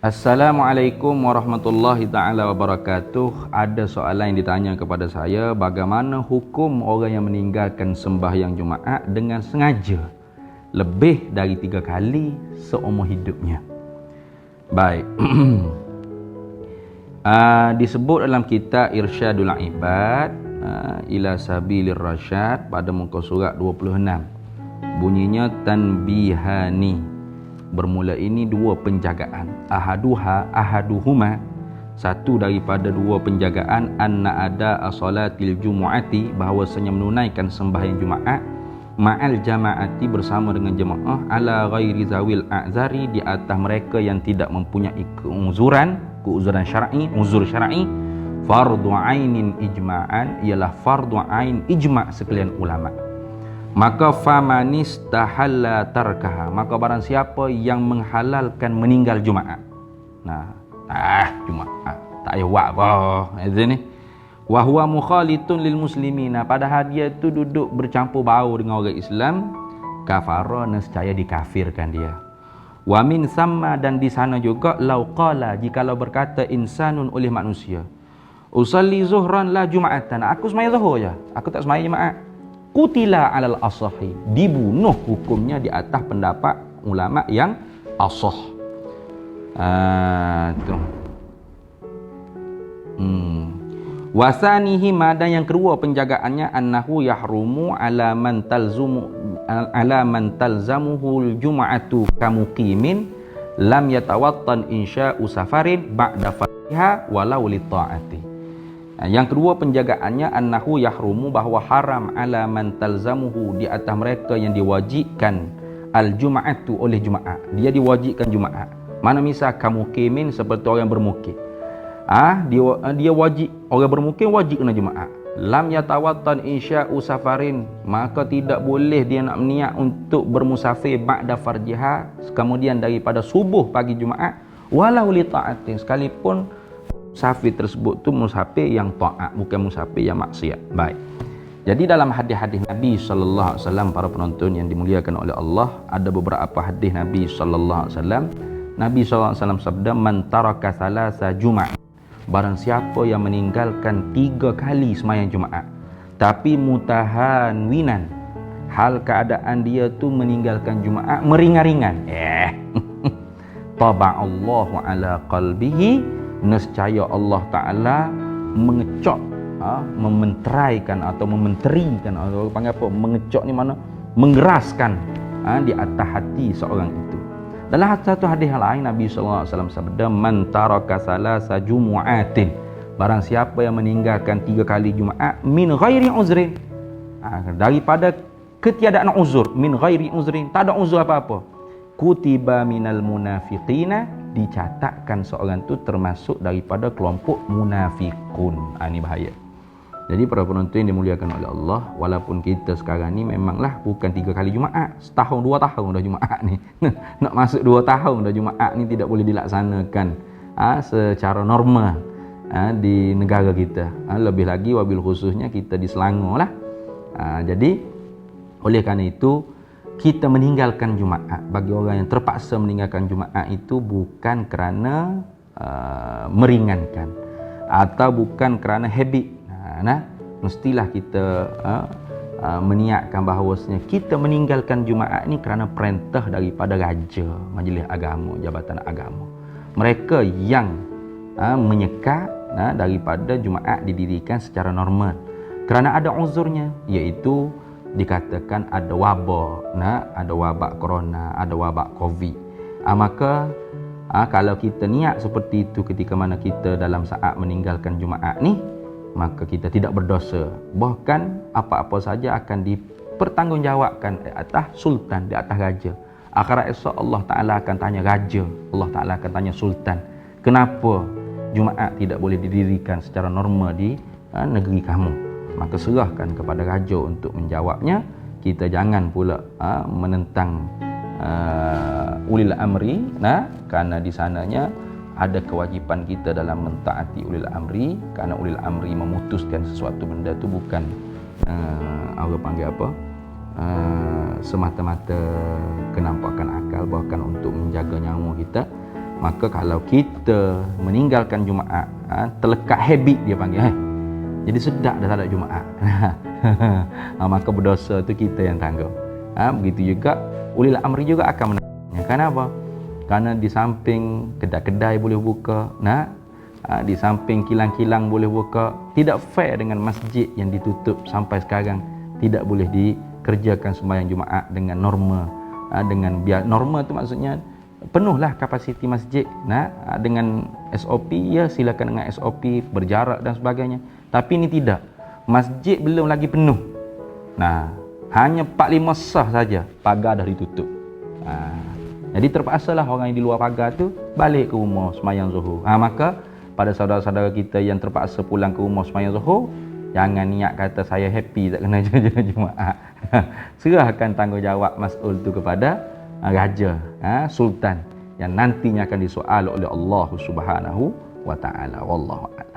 Assalamualaikum warahmatullahi ta'ala wabarakatuh. Ada soalan yang ditanya kepada saya, bagaimana hukum orang yang meninggalkan sembahyang Jumaat dengan sengaja lebih dari 3 kali seumur hidupnya? Baik. Disebut dalam kitab Irsyadul Ibad ila Sabilir Rasyad pada muka surat 26. Bunyinya tanbihani. Bermula ini 2 penjagaan. Ahaduhuma, satu daripada 2 penjagaan, anna ada as-salatil jumu'ati, bahawasanya menunaikan sembahyang Jumaat ma'al jama'ati, bersama dengan jemaah, ala ghairi zawil a'zari, di atas mereka yang tidak mempunyai keuzuran syar'i, uzur syar'i, fardu ainin ijma'an, ialah fardu ain ijma' sekalian ulama. Maka famanis tahalla tarkaha, maka barang siapa yang menghalalkan meninggal Jumaat. Nah, Jumaat tak payah buat apa ni. Wa huwa mukhalitun lil muslimina, padahal dia tu duduk bercampur baur dengan orang Islam, kafara, nescaya dikafirkan dia. Wa min samma, dan di sana juga, lau qala, jikalau berkata insanun oleh manusia, usalli zuhran la jum'atan, aku sembahyang zuhur je, aku tak sembahyang Jumaat, kutila alal asahi, dibunuh hukumnya di atas pendapat ulama yang asah. Wasanihi, dan yang kedua penjagaannya, annahu yahrumu ala man talzamuhul jum'atu kamuqimin lam yatawattan insya'u safarin ba'da fatiha walau li ta'ati. Yang kedua penjagaannya, annahu yahrumu, bahawa haram ala man talzamuhu, di atas mereka yang diwajibkan al-jum'atu oleh Jumaat. Dia diwajibkan Jumaat. Mana misal kamuqimin, seperti orang bermukim. Dia wajib, orang bermukim wajib kena Jumaat. Lam yatawattan insya'u safarin, maka tidak boleh dia nak niat untuk bermusafir ba'da farjiha, kemudian daripada subuh pagi Jumaat, walau li ta'atin, sekalipun musafir tersebut tu musafir yang taat, bukan musafir yang maksiat. Baik. Jadi dalam hadis-hadis Nabi sallallahu alaihi wasallam, para penonton yang dimuliakan oleh Allah, ada beberapa hadis Nabi sallallahu alaihi wasallam. Nabi sallallahu alaihi wasallam sabda, man taraka salasa juma'a, barang siapa yang meninggalkan 3 kali sembahyang Jumaat, tapi mutahanwinan, hal keadaan dia tu meninggalkan Jumaat meringan-ringan, taba'allahu ala qalbihi, nescaya Allah Ta'ala mengecok, mementeraikan atau mementerikan, atau panggil apa, mengecok ni mana, mengeraskan di atas hati seorang itu. Dalam satu hadis lain, Nabi SAW sabda, man taraka salasa jumu'atin, barang siapa yang meninggalkan 3 kali Jumaat, min ghairi uzrin, daripada ketiadaan uzur, min ghairi uzrin, tak ada uzur apa-apa, kutiba minal munafiqina, dicatatkan seorang tu termasuk daripada kelompok munafikun. Ini bahaya. Jadi para penonton yang dimuliakan oleh Allah, walaupun kita sekarang ni memanglah bukan 3 kali Jumaat, setahun 2 tahun dah Jumaat ni nak masuk 2 tahun dah Jumaat ni tidak boleh dilaksanakan secara normal di negara kita, lebih lagi wabil khususnya kita di Selangor lah. Jadi oleh kerana itu, kita meninggalkan Jumaat, bagi orang yang terpaksa meninggalkan Jumaat itu bukan kerana meringankan atau bukan kerana habit. Mestilah kita meniatkan bahawasanya kita meninggalkan Jumaat ni kerana perintah daripada raja, majlis agama, jabatan agama. Mereka yang menyekat daripada Jumaat didirikan secara normal kerana ada uzurnya, iaitu dikatakan ada wabak, ada wabak corona, ada wabak covid. Maka kalau kita niat seperti itu ketika mana kita dalam saat meninggalkan Jumaat ni, maka kita tidak berdosa, bahkan apa-apa saja akan dipertanggungjawabkan di atas sultan, di atas raja. Akhirat esok Allah Ta'ala akan tanya raja, Allah Ta'ala akan tanya sultan, kenapa Jumaat tidak boleh didirikan secara normal di negeri kamu? Maka serahkan kepada raja untuk menjawabnya. Kita jangan pula menentang ulil amri, kerana di sananya ada kewajipan kita dalam mentaati ulil amri, kerana ulil amri memutuskan sesuatu benda tu bukan orang panggil apa, semata-mata kenampakan akal, bahkan untuk menjaga nyawa kita. Maka kalau kita meninggalkan Jumaat, terlekat habit dia panggil, jadi sedap dah tak ada Jumaat. Maka berdosa tu kita yang tanggung. Begitu juga ulil amri juga akan menanya. Kenapa? Karena di samping kedai-kedai boleh buka, di samping kilang-kilang boleh buka, tidak fair dengan masjid yang ditutup sampai sekarang tidak boleh dikerjakan sembahyang Jumaat dengan norma. Dengan norma tu maksudnya penuhlah kapasiti masjid, dengan SOP, ya silakan dengan SOP, berjarak dan sebagainya. Tapi ini tidak, masjid belum lagi penuh, hanya 4-5 sah saja pagar dah ditutup. Jadi terpaksalah orang yang di luar pagar tu balik ke rumah sembahyang zuhur. Maka pada saudara-saudara kita yang terpaksa pulang ke rumah sembahyang zuhur, jangan niat kata saya happy tak kena Jumaat. Serahkan tanggungjawab mas'ul tu kepada raja, sultan yang nantinya akan disoal oleh Allah Subhanahu wa taala. Wallahu a'lam.